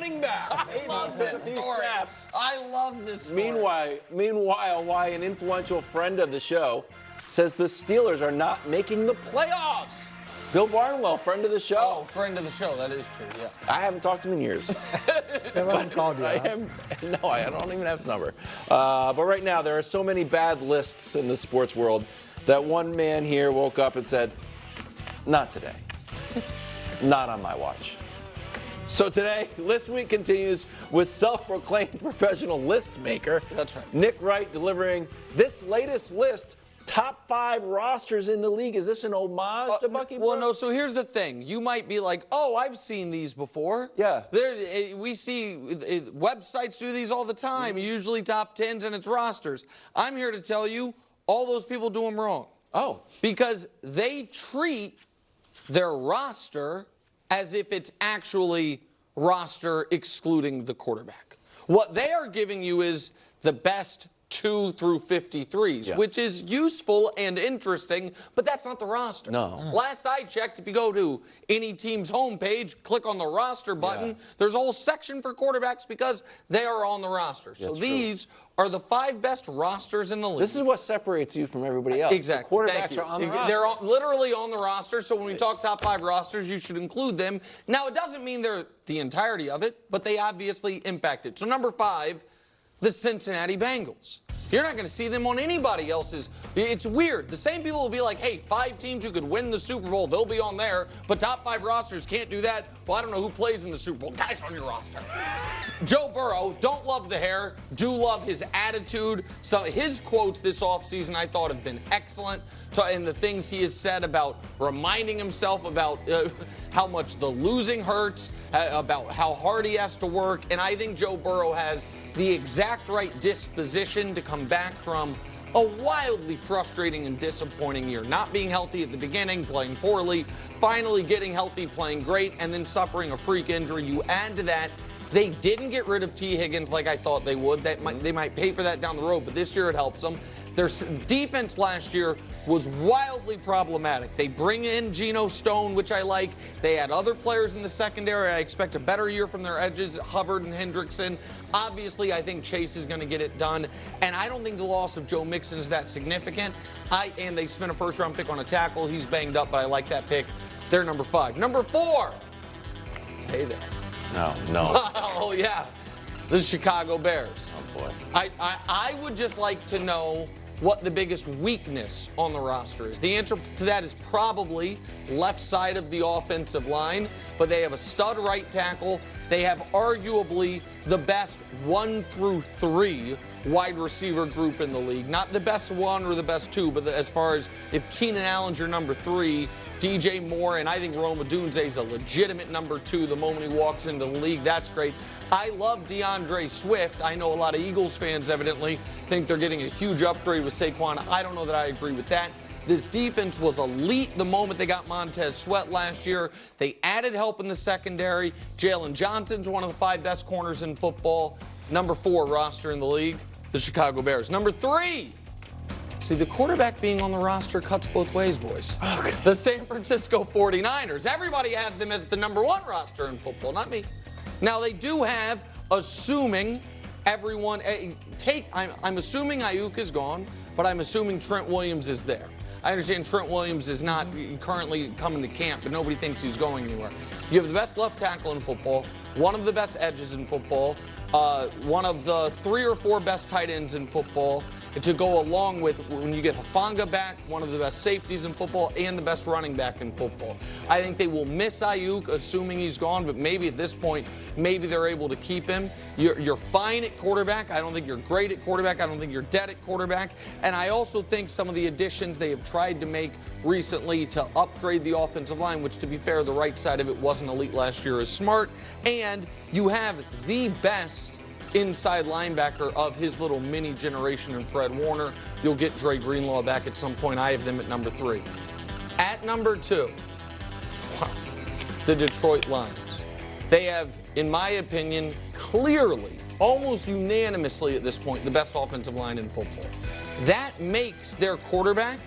running back. I love this story. Snaps. I love this story. Meanwhile, why an influential friend of the show says the Steelers are not making the playoffs. Bill Barnwell, friend of the show. Oh, friend of the show. That is true, yeah. I haven't talked to him in years. They haven't called you, I don't even have his number. But right now, there are so many bad lists in the sports world that one man here woke up and said, not today. Not on my watch. So today, List Week continues with self-proclaimed professional list maker. That's right. Nick Wright delivering this latest list. Top 5 rosters in the league. Is this an homage to Bucky Brooks? Well, no, so here's the thing. You might be like, oh, I've seen these before. Yeah. We see websites do these all the time, usually top 10s and it's rosters. I'm here to tell you, all those people do them wrong. Oh. Because they treat their roster as if it's actually roster excluding the quarterback. What they are giving you is the best 2 through 53s, which is useful and interesting, but that's not the roster. No. Last I checked, if you go to any team's homepage, click on the roster button, there's a whole section for quarterbacks because they are on the roster. So these are the 5 best rosters in the league. This is what separates you from everybody else. Exactly. The quarterbacks are on the roster. They're literally on the roster, so when we talk top 5 rosters, you should include them. Now, it doesn't mean they're the entirety of it, but they obviously impact it. So number 5, the Cincinnati Bengals. You're not going to see them on anybody else's. It's weird. The same people will be like, hey, 5 teams who could win the Super Bowl, they'll be on there, but top 5 rosters can't do that. Well, I don't know who plays in the Super Bowl. Guys on your roster. Joe Burrow, don't love the hair, do love his attitude. So his quotes this offseason I thought have been excellent. And the things he has said about reminding himself about how much the losing hurts, about how hard he has to work. And I think Joe Burrow has the exact right disposition to come back from a wildly frustrating and disappointing year. Not being healthy at the beginning, playing poorly, finally getting healthy, playing great, and then suffering a freak injury. You add to that, they didn't get rid of T. Higgins like I thought they would. They might pay for that down the road, but this year it helps them. Their defense last year was wildly problematic. They bring in Geno Stone, which I like. They had other players in the secondary. I expect a better year from their edges, Hubbard and Hendrickson. Obviously, I think Chase is going to get it done. And I don't think the loss of Joe Mixon is that significant. And they spent a first-round pick on a tackle. He's banged up, but I like that pick. They're number 5. Number 4. Hey there. No. Oh, yeah. The Chicago Bears. Oh, boy. I would just like to know what the biggest weakness on the roster is. The answer to that is probably left side of the offensive line, but they have a stud right tackle. They have arguably the best 1 through 3 wide receiver group in the league. Not the best 1 or the best 2, but as far as if Keenan Allen's your number 3, DJ Moore, and I think Rome Odunze is a legitimate number 2 the moment he walks into the league. That's great. I love DeAndre Swift. I know a lot of Eagles fans evidently think they're getting a huge upgrade with Saquon. I don't know that I agree with that. This defense was elite the moment they got Montez Sweat last year. They added help in the secondary. Jalen Johnson's one of the 5 best corners in football. Number 4 roster in the league, the Chicago Bears. Number 3. See, the quarterback being on the roster cuts both ways, boys. Okay. The San Francisco 49ers. Everybody has them as the number 1 roster in football, not me. Now, they do have, assuming everyone, I'm assuming Ayuk is gone, but I'm assuming Trent Williams is there. I understand Trent Williams is not currently coming to camp, but nobody thinks he's going anywhere. You have the best left tackle in football, one of the best edges in football, one of the 3 or 4 best tight ends in football, to go along with when you get Hufanga back, one of the best safeties in football and the best running back in football. I think they will miss Ayuk, assuming he's gone, but maybe at this point, maybe they're able to keep him. You're fine at quarterback. I don't think you're great at quarterback. I don't think you're dead at quarterback. And I also think some of the additions they have tried to make recently to upgrade the offensive line, which to be fair, the right side of it wasn't elite last year, is smart. And you have the best inside linebacker of his little mini generation in Fred Warner. You'll get Dre Greenlaw back at some point. I have them at number 3. At number 2, the Detroit Lions. They have, in my opinion, clearly, almost unanimously at this point, the best offensive line in football. That makes their quarterback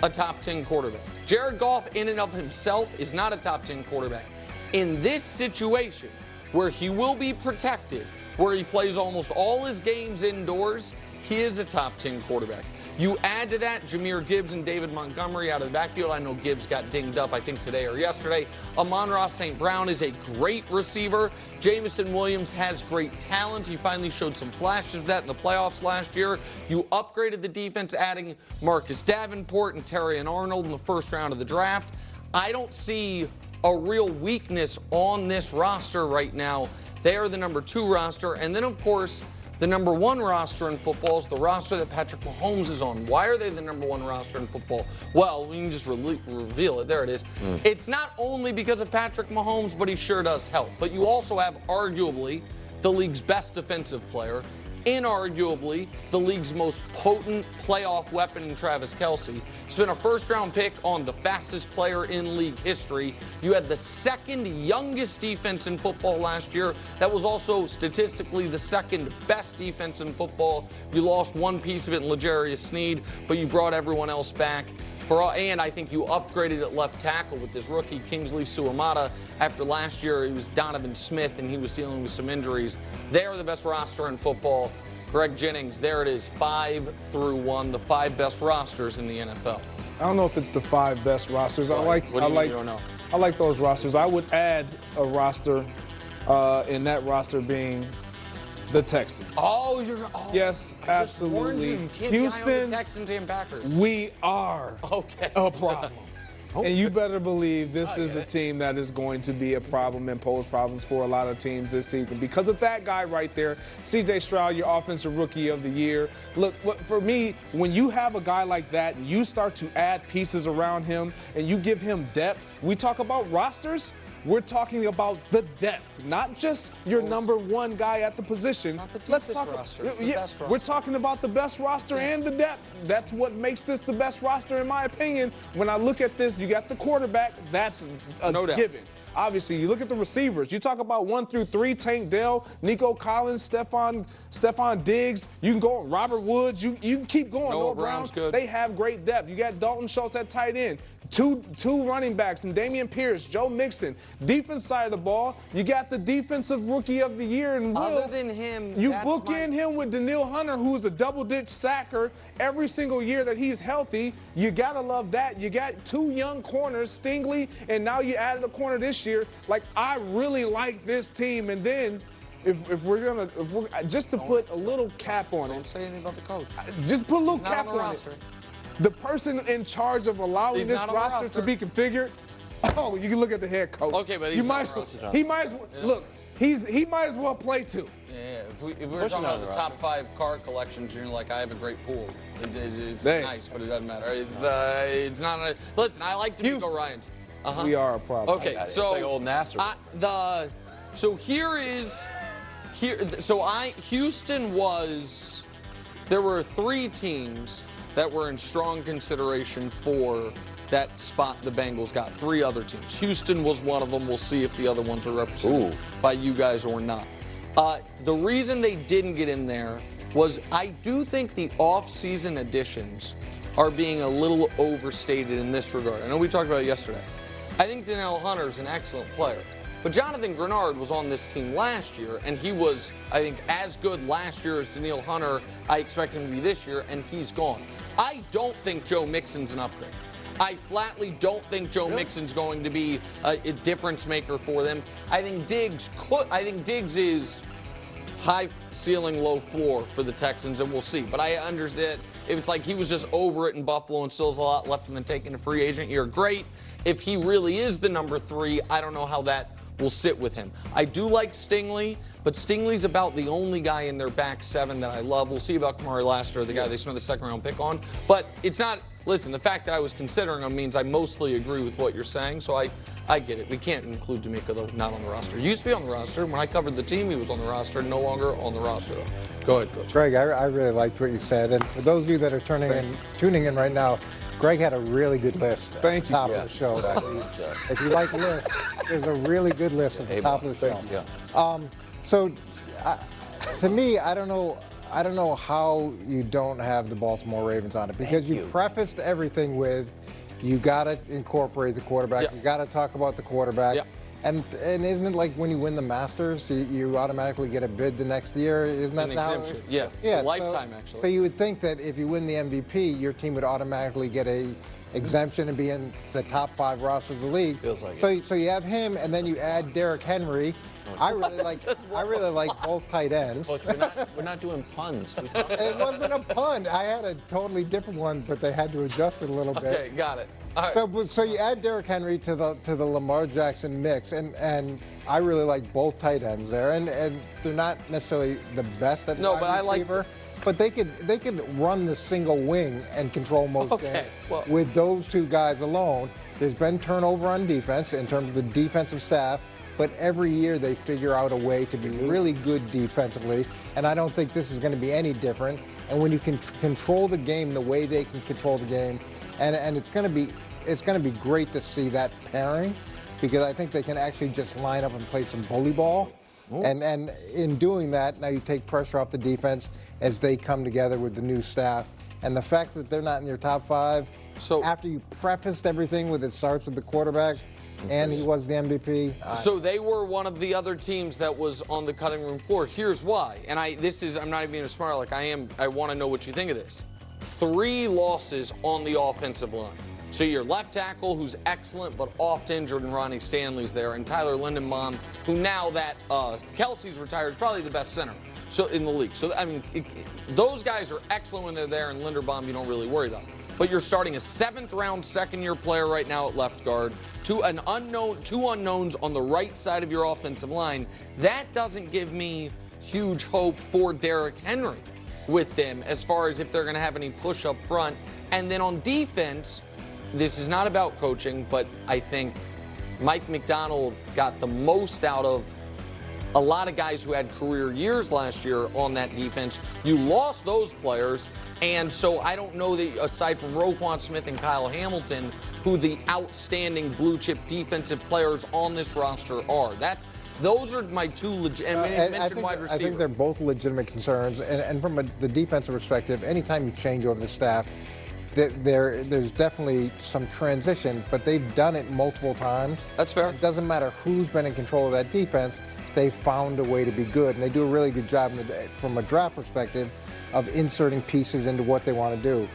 a top 10 quarterback. Jared Goff in and of himself is not a top 10 quarterback. In this situation, where he will be protected, where he plays almost all his games indoors, he is a top 10 quarterback. You add to that Jahmyr Gibbs and David Montgomery out of the backfield. I know Gibbs got dinged up, I think, today or yesterday. Amon-Ra St. Brown is a great receiver. Jamison Williams has great talent. He finally showed some flashes of that in the playoffs last year. You upgraded the defense, adding Marcus Davenport and Terrion Arnold in the first round of the draft. I don't see a real weakness on this roster right now. They are the number 2 roster. And then, of course, the number 1 roster in football is the roster that Patrick Mahomes is on. Why are they the number 1 roster in football? Well, we can just reveal it. There it is. It's not only because of Patrick Mahomes, but he sure does help. But you also have arguably the league's best defensive player, inarguably the league's most potent playoff weapon in Travis Kelce. Spent a first-round pick on the fastest player in league history. You had the second youngest defense in football last year. That was also statistically the second best defense in football. You lost one piece of it in L'Jarius Sneed, but you brought everyone else back. And I think you upgraded at left tackle with this rookie, Kingsley Suamata. After last year, it was Donovan Smith, and he was dealing with some injuries. They are the best roster in football. Greg Jennings, there it is, 5 through 1, the 5 best rosters in the NFL. I don't know if it's the 5 best rosters. What do you mean you don't know? I like those rosters. I would add a roster, in that roster being the Texans. Yes, absolutely. You can't Houston, be high on the Texans and Packers. we are a problem. And you better believe this is a team that is going to be a problem and pose problems for a lot of teams this season. Because of that guy right there, C.J. Stroud, your offensive rookie of the year. Look, for me, when you have a guy like that and you start to add pieces around him and you give him depth, we talk about rosters. We're talking about the depth, not just your number 1 guy at the position. It's not the deepest roster, it's the best roster. We're talking about the best roster and the depth. That's what makes this the best roster, in my opinion. When I look at this, you got the quarterback. That's a given. Obviously, you look at the receivers. You talk about 1 through 3, Tank Dell, Nico Collins, Stephon Diggs. You can go on Robert Woods. You can keep going. Noah Brown's good. They have great depth. You got Dalton Schultz at tight end. Two running backs, and Dameon Pierce, Joe Mixon. Defense side of the ball, you got the defensive rookie of the year in Will. Other than him, you bookend him with Danielle Hunter, who's a double-ditch sacker every single year that he's healthy. You got to love that. You got 2 young corners, Stingley, and now you added a corner this year. Like, I really like this team. And then if we're just to put a little cap on it. Don't say anything about the coach. Just put a little He's not cap on the on roster. it. The person in charge of allowing this roster to be configured. Oh, you can look at the head coach. Okay, but he's not on the roster. He might as well look. He might as well play too. Yeah, if we were talking about the top 5 card collections, and you're like, I have a great pool. It's nice, but it doesn't matter. It's not. Listen, I like D'Amico Ryans. We are a problem. Okay, It's so like old Nasser. Houston was. There were 3 teams that were in strong consideration for that spot the Bengals got. 3 other teams. Houston was one of them. We'll see if the other ones are represented by you guys or not. The reason they didn't get in there was I do think the off-season additions are being a little overstated in this regard. I know we talked about it yesterday. I think Danielle Hunter is an excellent player. But Jonathan Grenard was on this team last year, and he was, I think, as good last year as Danielle Hunter. I expect him to be this year, and he's gone. I don't think Joe Mixon's an upgrade. I flatly don't think Joe Mixon's going to be a difference maker for them. I think Diggs is high ceiling, low floor for the Texans, and we'll see. But I understand if it's like he was just over it in Buffalo and still has a lot left and then taking a free agent year, great. If he really is the number 3, I don't know how that will sit with him. I do like Stingley, but Stingley's about the only guy in their back 7 that I love. We'll see about Kamari Lassiter, the guy they spent the 2nd round pick on. But it's not, listen, the fact that I was considering him means I mostly agree with what you're saying, so I get it. We can't include D'Amico, though, not on the roster. He used to be on the roster. When I covered the team, he was on the roster, no longer on the roster, though. Go ahead, Coach. Greg, I really liked what you said. And for those of you that are tuning in right now, Greg had a really good list at the top of the show. If you like lists, there's a really good list at the top of the show. So, to me, I don't know how you don't have the Baltimore Ravens on it, because you prefaced everything with you got to incorporate the quarterback. You got to talk about the quarterback. And isn't it like when you win the Masters, you automatically get a bid the next year? Isn't that An how? exemption. Yeah. Yeah. Lifetime, actually. So you would think that if you win the MVP, your team would automatically get a exemption and be in the top 5 rosters of the league. Feels like so you have him, and then you add Derrick Henry. I really like both tight ends. Look, we're not doing puns. It wasn't a pun. I had a totally different one, but they had to adjust it a little bit. Okay, got it. All right. So you add Derrick Henry to the Lamar Jackson mix, and I really like both tight ends there, and they're not necessarily the best at No, wide but I like- receiver, but they could run the single wing and control most Okay, games well- with those two guys alone. There's been turnover on defense in terms of the defensive staff, but every year they figure out a way to be really good defensively, and I don't think this is going to be any different. And when you can control the game the way they can control the game, and it's going to be great to see that pairing, because I think they can actually just line up and play some bully ball. And in doing that, now you take pressure off the defense as they come together with the new staff. And the fact that they're not in your top 5, So- after you prefaced everything with it starts with the quarterback, and he was the MVP. So they were one of the other teams that was on the cutting room floor. Here's why. And I'm not even being a smart like I am. I want to know what you think of this. 3 losses on the offensive line. So your left tackle, who's excellent but oft injured, and Ronnie Stanley's there, and Tyler Lindenbaum, who now that Kelsey's retired, is probably the best center in the league. So I mean, those guys are excellent when they're there, and Linderbaum you don't really worry about. But you're starting a 7th-round second-year player right now at left guard, two unknowns on the right side of your offensive line. That doesn't give me huge hope for Derrick Henry with them as far as if they're going to have any push up front. And then on defense, this is not about coaching, but I think Mike McDonald got the most out of a lot of guys who had career years last year on that defense. You lost those players, and so I don't know that aside from Roquan Smith and Kyle Hamilton, who the outstanding blue chip defensive players on this roster are. Those are my 2 legit. And you mentioned wide receiver. I think they're both legitimate concerns, and from the defensive perspective, anytime you change over the staff, there's definitely some transition, but they've done it multiple times. That's fair. It doesn't matter who's been in control of that defense, they've found a way to be good, and they do a really good job from a draft perspective of inserting pieces into what they want to do.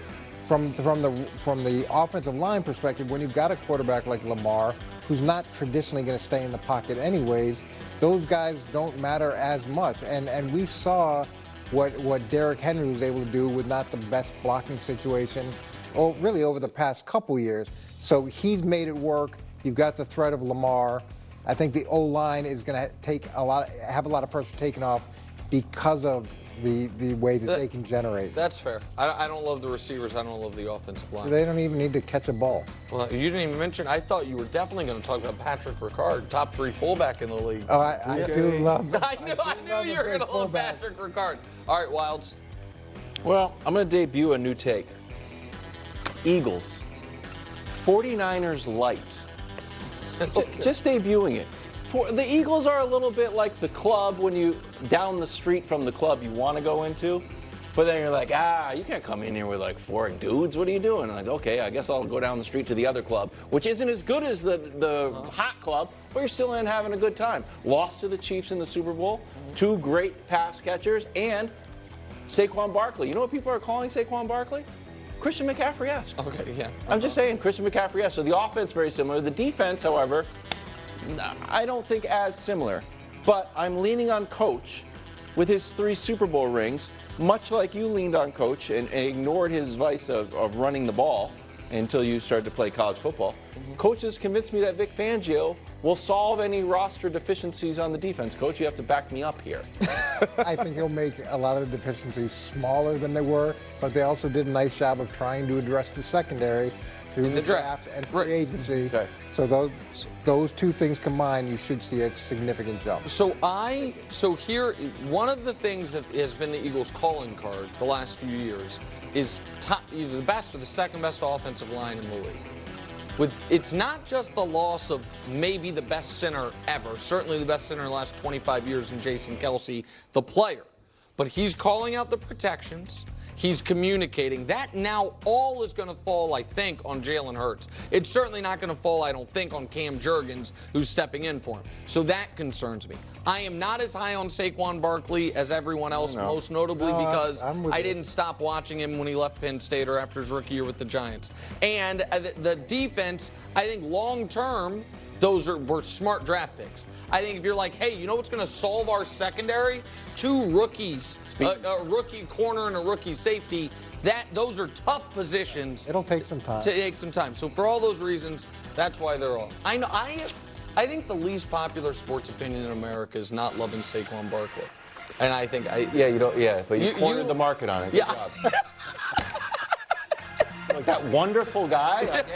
From the offensive line perspective, when you've got a quarterback like Lamar, who's not traditionally going to stay in the pocket anyways, those guys don't matter as much. And we saw what Derrick Henry was able to do with not the best blocking situation, really over the past couple years. So he's made it work. You've got the threat of Lamar. I think the O-line is going to have a lot of pressure taken off because of the way that they can generate. That's fair. I don't love the receivers. I don't love the offensive line. They don't even need to catch a ball. Well, you didn't even mention. I thought you were definitely going to talk about Patrick Ricard, top 3 fullback in the league. Oh, I do love. I knew you were going to love Patrick Ricard. All right, Wilds. Well, I'm going to debut a new take. Eagles. 49ers light. Just debuting it. The Eagles are a little bit like the club when you down the street from the club you want to go into, but then you're like, you can't come in here with like 4 dudes. What are you doing? I'm like, okay, I guess I'll go down the street to the other club, which isn't as good as the hot club, but you're still in having a good time. Lost to the Chiefs in the Super Bowl, 2 great pass catchers, and Saquon Barkley. You know what people are calling Saquon Barkley? Christian McCaffrey-esque. Okay, yeah. I'm just saying, Christian McCaffrey-esque. So the offense very similar. The defense, however, I don't think as similar. But I'm leaning on Coach with his 3 Super Bowl rings, much like you leaned on Coach and ignored his vice of running the ball until you started to play college football. Coach has convinced me that Vic Fangio will solve any roster deficiencies on the defense. Coach, you have to back me up here. I think he'll make a lot of the deficiencies smaller than they were, but they also did a nice job of trying to address the secondary through the draft and free agency. Okay. So those 2 things combined, you should see a significant jump. So here, one of the things that has been the Eagles' calling card the last few years is either the best or the second best offensive line in the league. It's not just the loss of maybe the best center ever, certainly the best center in the last 25 years in Jason Kelsey, the player, but he's calling out the protections. He's communicating. That now all is going to fall, I think, on Jalen Hurts. It's certainly not going to fall, I don't think, on Cam Jurgens, who's stepping in for him. So that concerns me. I am not as high on Saquon Barkley as everyone else, most notably because I didn't stop watching him when he left Penn State or after his rookie year with the Giants. And the defense, I think long term, those were smart draft picks. I think if you're like, hey, you know what's going to solve our secondary? 2 rookies, a rookie corner and a rookie safety. Those are tough positions. It'll take some time. To take some time. So for all those reasons, that's why they're off. I think the least popular sports opinion in America is not loving Saquon Barkley. And I think but you cornered the market on it. Good job. Like that wonderful guy. Like,